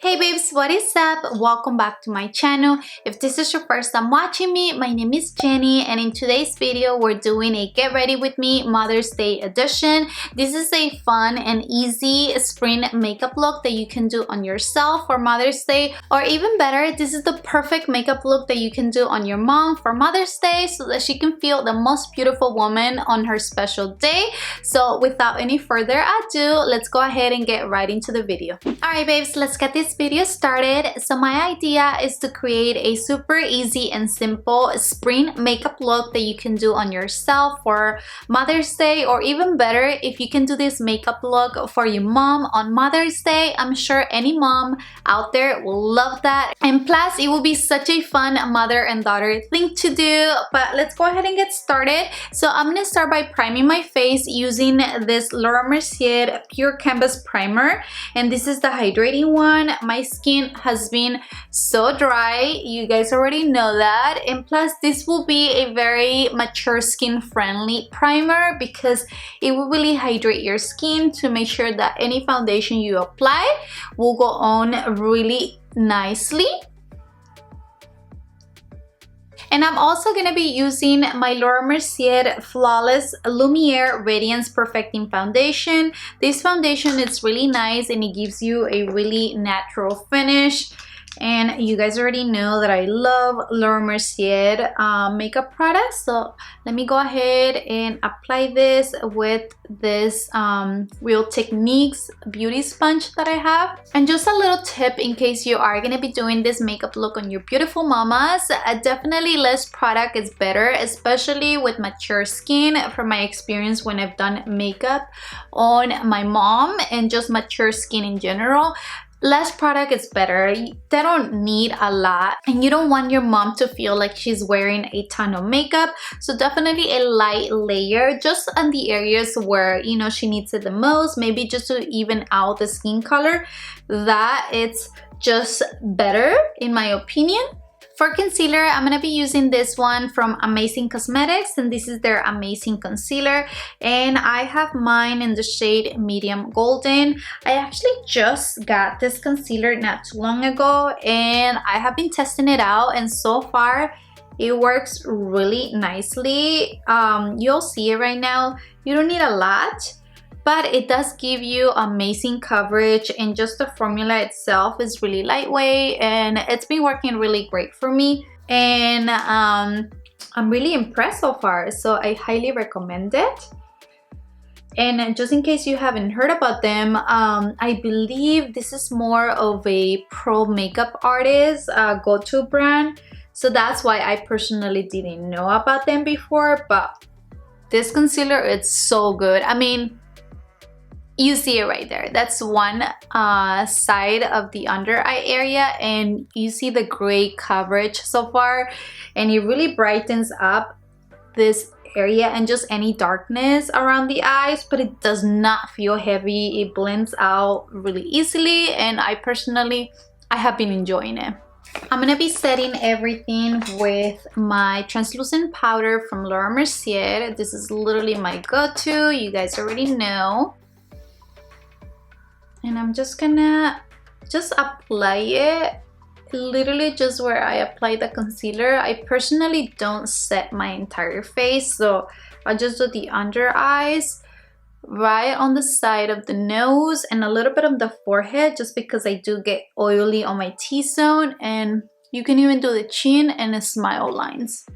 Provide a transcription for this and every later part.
Hey babes, what is up? Welcome back to my channel. If this is your first time watching me, my name is Jenny, and in today's video we're doing a get ready with me Mother's Day edition. This is a fun and easy spring makeup look that you can do on yourself for Mother's Day, or even better, this is the perfect makeup look that you can do on your mom for Mother's Day so that she can feel the most beautiful woman on her special day. So without any further ado, let's go ahead and get right into the video. Alright babes, let's get this video started. So my idea is to create a super easy and simple spring makeup look that you can do on yourself for Mother's Day, or even better, if you can do this makeup look for your mom on Mother's Day. I'm sure any mom out there will love that, and plus it will be such a fun mother and daughter thing to do. But let's go ahead and get started. So I'm gonna start by priming my face using this Mercier Pure Canvas Primer, and this is the hydrating one. My skin has been so dry, you guys already know that, and plus this will be a very mature skin friendly primer because it will really hydrate your skin to make sure that any foundation you apply will go on really nicely. And I'm also going to be using my Mercier Flawless Lumiere Radiance Perfecting Foundation. This foundation is really nice and it gives you a really natural finish. And you guys already know that I love Mercier makeup products. So let me go ahead and apply this with this Real Techniques beauty sponge that I have. And just a little tip in case you are going to be doing this makeup look on your beautiful mamas, definitely less product is better, especially with mature skin. From my experience when I've done makeup on my mom and just mature skin in general, less product is better. They don't need a lot, and you don't want your mom to feel like she's wearing a ton of makeup. So definitely a light layer just on the areas where you know she needs it the most, maybe just to even out the skin color. That it's just better in my opinion. For concealer, I'm going to be using this one from Amazing Cosmetics, and this is their Amazing Concealer, and I have mine in the shade Medium Golden. I actually just got this concealer not too long ago, and I have been testing it out, and so far it works really nicely. You'll see it right now. You don't need a lot, but it does give you amazing coverage, and just the formula itself is really lightweight, and it's been working really great for me, and I'm really impressed so far, so I highly recommend it. And just in case you haven't heard about them, I believe this is more of a pro makeup artist go-to brand, so that's why I personally didn't know about them before. But this concealer, it's so good. I mean, you see it right there. That's one side of the under eye area, and you see the gray coverage so far, and it really brightens up this area and just any darkness around the eyes, but it does not feel heavy. It blends out really easily, and I have been enjoying it. I'm gonna be setting everything with my translucent powder from Mercier. This is literally my go-to, you guys already know. And I'm just gonna apply it literally just where I apply the concealer. I personally don't set my entire face, so I just do the under eyes, right on the side of the nose, and a little bit of the forehead, just because I do get oily on my T-zone. And you can even do the chin and the smile lines.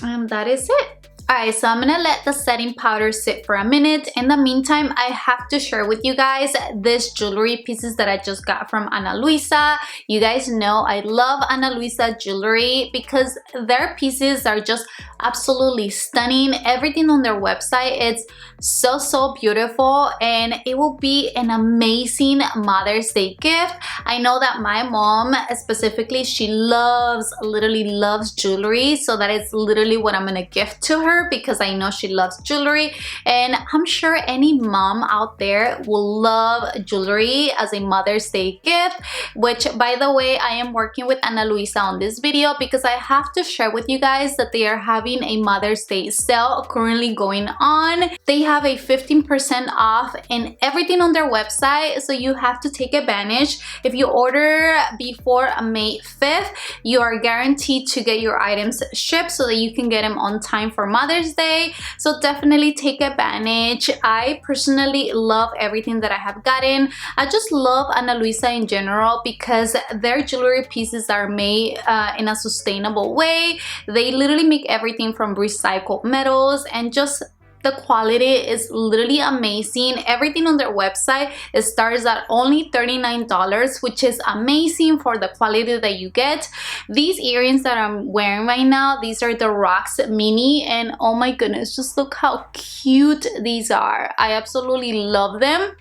And that is it. Alright, so I'm gonna let the setting powder sit for a minute. In the meantime, I have to share with you guys this jewelry pieces that I just got from Ana Luisa. You guys know I love Ana Luisa jewelry because their pieces are just absolutely stunning. Everything on their website, it's so beautiful, and it will be an amazing Mother's Day gift. I know that my mom specifically, she literally loves jewelry, so that is literally what I'm gonna gift to her. her because I know she loves jewelry, and I'm sure any mom out there will love jewelry as a Mother's Day gift, which by the way, I am working with Luisa on this video because I have to share with you guys that they are having a Mother's Day sale currently going on. They have a 15% off in everything on their website, so you have to take advantage. If you order before May 5th, you are guaranteed to get your items shipped so that you can get them on time for Mother's Day. So definitely take advantage. I personally love everything that I have gotten. I just love Luisa in general because their jewelry pieces are made in a sustainable way. They literally make everything from recycled metals, and just the quality is literally amazing. Everything on their website starts at only $39, which is amazing for the quality that you get. These earrings that I'm wearing right now, these are the Rox Mini, and oh my goodness, just look how cute these are. I absolutely love them.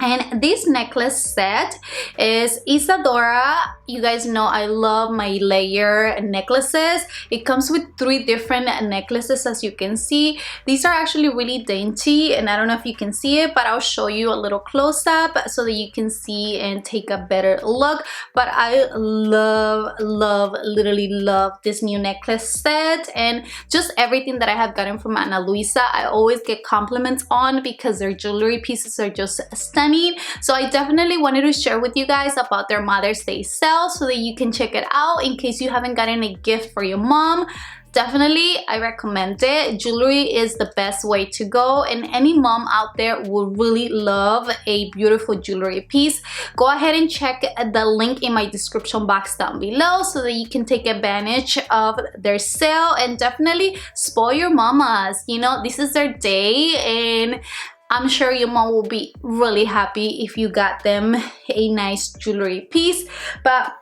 And this necklace set is Isadora. You guys know I love my layer necklaces. It comes with 3 different necklaces, as you can see. These are actually really dainty, and I don't know if you can see it, but I'll show you a little close-up so that you can see and take a better look. But I literally love this new necklace set, and just everything that I have gotten from Luisa, I always get compliments on because their jewelry pieces are just stunning. So I definitely wanted to share with you guys about their Mother's Day sale so that you can check it out in case you haven't gotten a gift for your mom. Definitely, I recommend it. Jewelry is the best way to go, and any mom out there will really love a beautiful jewelry piece. Go ahead and check the link in my description box down below so that you can take advantage of their sale and definitely spoil your mamas. You know, this is their day, and I'm sure your mom will be really happy if you got them a nice jewelry piece. But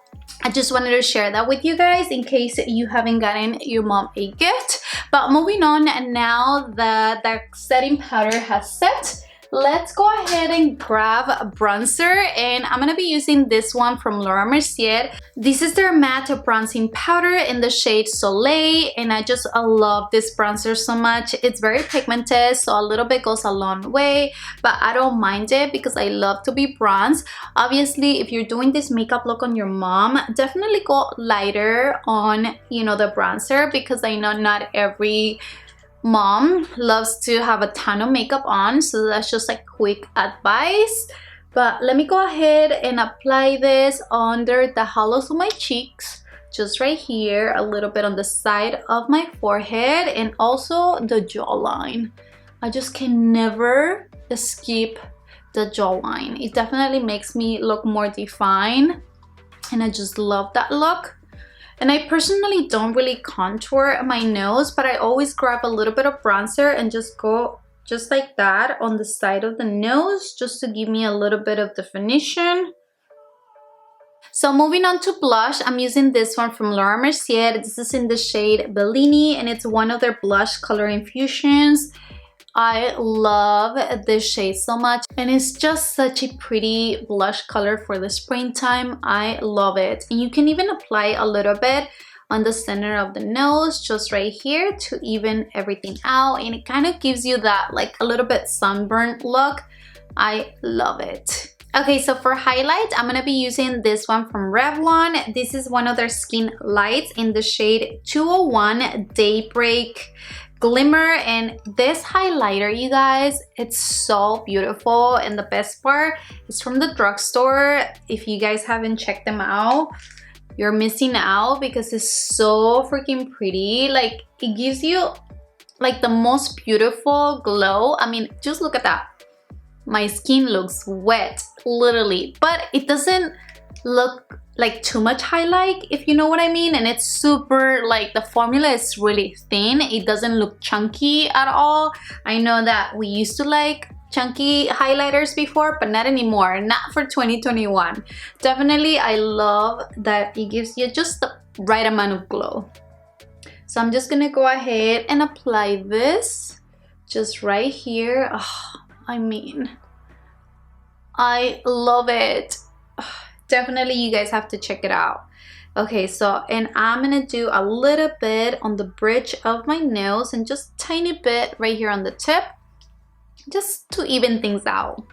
I just wanted to share that with you guys in case you haven't gotten your mom a gift. But moving on, now that the setting powder has set, let's go ahead and grab a bronzer, and I'm gonna be using this one from Mercier. This is their matte bronzing powder in the shade Soleil, and I love this bronzer so much. It's very pigmented, so a little bit goes a long way, but I don't mind it because I love to be bronzed. Obviously, if you're doing this makeup look on your mom, definitely go lighter on, you know, the bronzer, because I know not every mom loves to have a ton of makeup on, so that's just like quick advice. But let me go ahead and apply this under the hollows of my cheeks, just right here, a little bit on the side of my forehead, and also the jawline. I just can never skip the jawline. It definitely makes me look more defined, and I just love that look. And I personally don't really contour my nose, but I always grab a little bit of bronzer and just go just like that on the side of the nose, just to give me a little bit of definition. So moving on to blush, I'm using this one from Mercier. This is in the shade Bellini, and it's one of their blush color infusions. I love this shade so much, and it's just such a pretty blush color for the springtime. I love it. And you can even apply a little bit on the center of the nose, just right here, to even everything out, and it kind of gives you that like a little bit sunburnt look. I love it. Okay, so for highlight, I'm gonna be using this one from Revlon. This is one of their skin lights in the shade 201 Daybreak Glimmer, and this highlighter, you guys, it's so beautiful, and the best part is from the drugstore. If you guys haven't checked them out, you're missing out because it's so freaking pretty. Like, it gives you like the most beautiful glow. I mean, just look at that. My skin looks wet, literally, but it doesn't look like too much highlight, if you know what I mean. And it's super, like, the formula is really thin. It doesn't look chunky at all. I know that we used to like chunky highlighters before, but not anymore, not for 2021. Definitely, I love that it gives you just the right amount of glow. So I'm just gonna go ahead and apply this just right here. Oh, I mean, I love it. Definitely, you guys have to check it out. Okay, so, and I'm gonna do a little bit on the bridge of my nose and just tiny bit right here on the tip, just to even things out.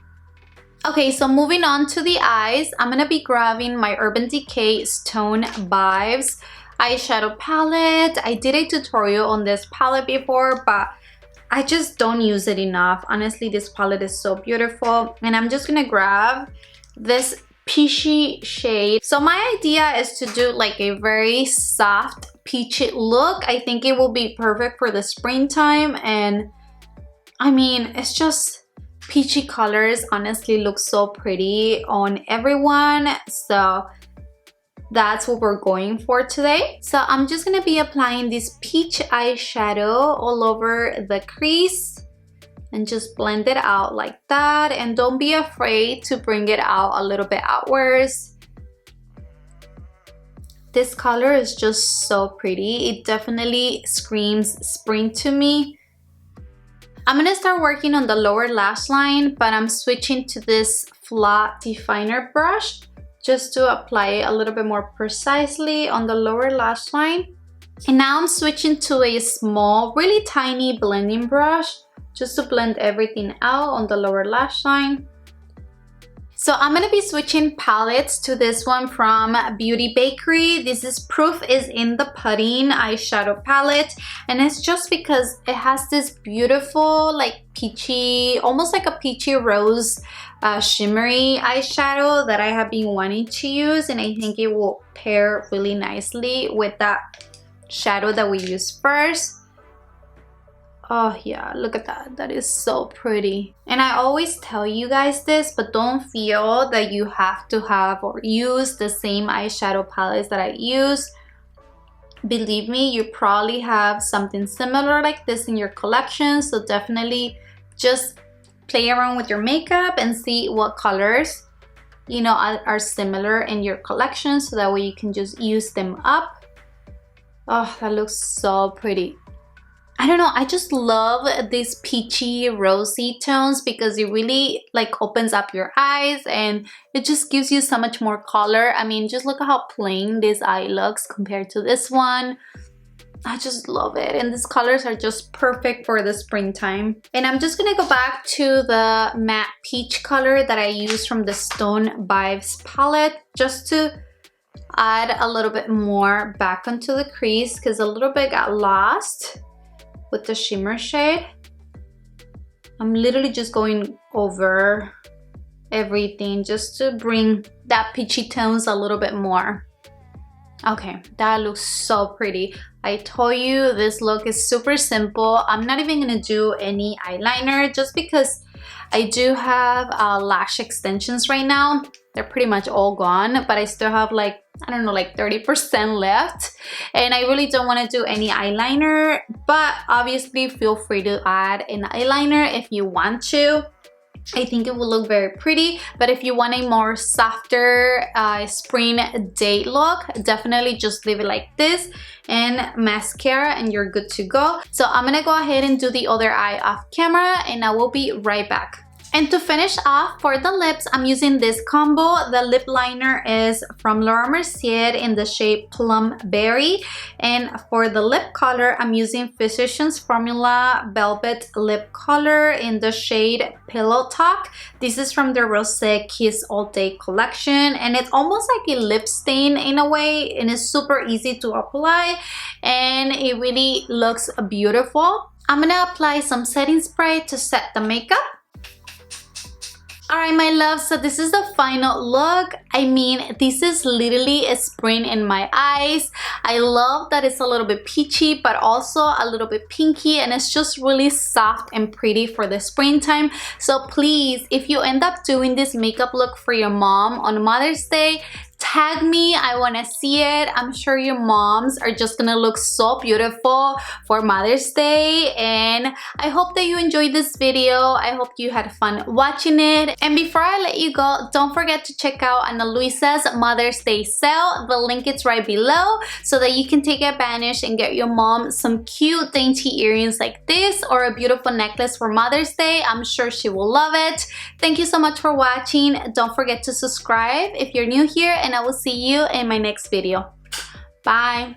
Okay, so moving on to the eyes, I'm gonna be grabbing my Urban Decay Stone Vibes eyeshadow palette. I did a tutorial on this palette before, but I just don't use it enough. Honestly, this palette is so beautiful, and I'm just gonna grab this peachy shade. So my idea is to do like a very soft peachy look. I think it will be perfect for the springtime, and I mean, it's just peachy colors honestly look so pretty on everyone, so that's what we're going for today. So I'm just gonna be applying this peach eyeshadow all over the crease and just blend it out like that, and don't be afraid to bring it out a little bit outwards. This color is just so pretty. It definitely screams spring to me. I'm gonna start working on the lower lash line, but I'm switching to this flat definer brush just to apply it a little bit more precisely on the lower lash line. And now I'm switching to a small, really tiny blending brush just to blend everything out on the lower lash line. So I'm gonna be switching palettes to this one from Beauty Bakery. This is Proof is in the Pudding eyeshadow palette, and it's just because it has this beautiful like peachy, almost like a peachy rose shimmery eyeshadow that I have been wanting to use, and I think it will pair really nicely with that shadow that we used first. Oh yeah, look at that. That is so pretty. And I always tell you guys this, but don't feel that you have to have or use the same eyeshadow palettes that I use. Believe me, you probably have something similar like this in your collection, so definitely just play around with your makeup and see what colors, you know, are similar in your collection, so that way you can just use them up. Oh, that looks so pretty. I don't know, I just love these peachy rosy tones because it really like opens up your eyes and it just gives you so much more color. I mean, just look at how plain this eye looks compared to this one. I just love it, and these colors are just perfect for the springtime. And I'm just gonna go back to the matte peach color that I used from the Stone Vibes palette just to add a little bit more back onto the crease because a little bit got lost with the shimmer shade. I'm literally just going over everything just to bring that peachy tones a little bit more. Okay, that looks so pretty. I told you this look is super simple. I'm not even gonna do any eyeliner just because I do have lash extensions right now. They're pretty much all gone, but I still have like, I don't know, like 30% left. And I really don't want to do any eyeliner, but obviously feel free to add an eyeliner if you want to. I think it will look very pretty, but if you want a more softer spring day look, definitely just leave it like this and mascara and you're good to go. So I'm gonna go ahead and do the other eye off camera and I will be right back. And to finish off for the lips, I'm using this combo. The lip liner is from Mercier in the shade Plumberry. And for the lip color, I'm using Physicians Formula Velvet Lip Color in the shade Pillow Talk. This is from the Rosé Kiss All Day collection. And it's almost like a lip stain in a way. And it's super easy to apply. And it really looks beautiful. I'm gonna apply some setting spray to set the makeup. Alright my love, so this is the final look. I mean, this is literally a spring in my eyes. I love that it's a little bit peachy, but also a little bit pinky, and it's just really soft and pretty for the springtime. So please, if you end up doing this makeup look for your mom on Mother's Day, tag me. I want to see it. I'm sure your moms are just gonna look so beautiful for Mother's Day, and I hope that you enjoyed this video. I hope you had fun watching it. And before I let you go, don't forget to check out Ana Luisa's Mother's Day sale. The link is right below so that you can take advantage and get your mom some cute dainty earrings like this or a beautiful necklace for Mother's Day. I'm sure she will love it. Thank you so much for watching. Don't forget to subscribe if you're new here, and I will see you in my next video. Bye.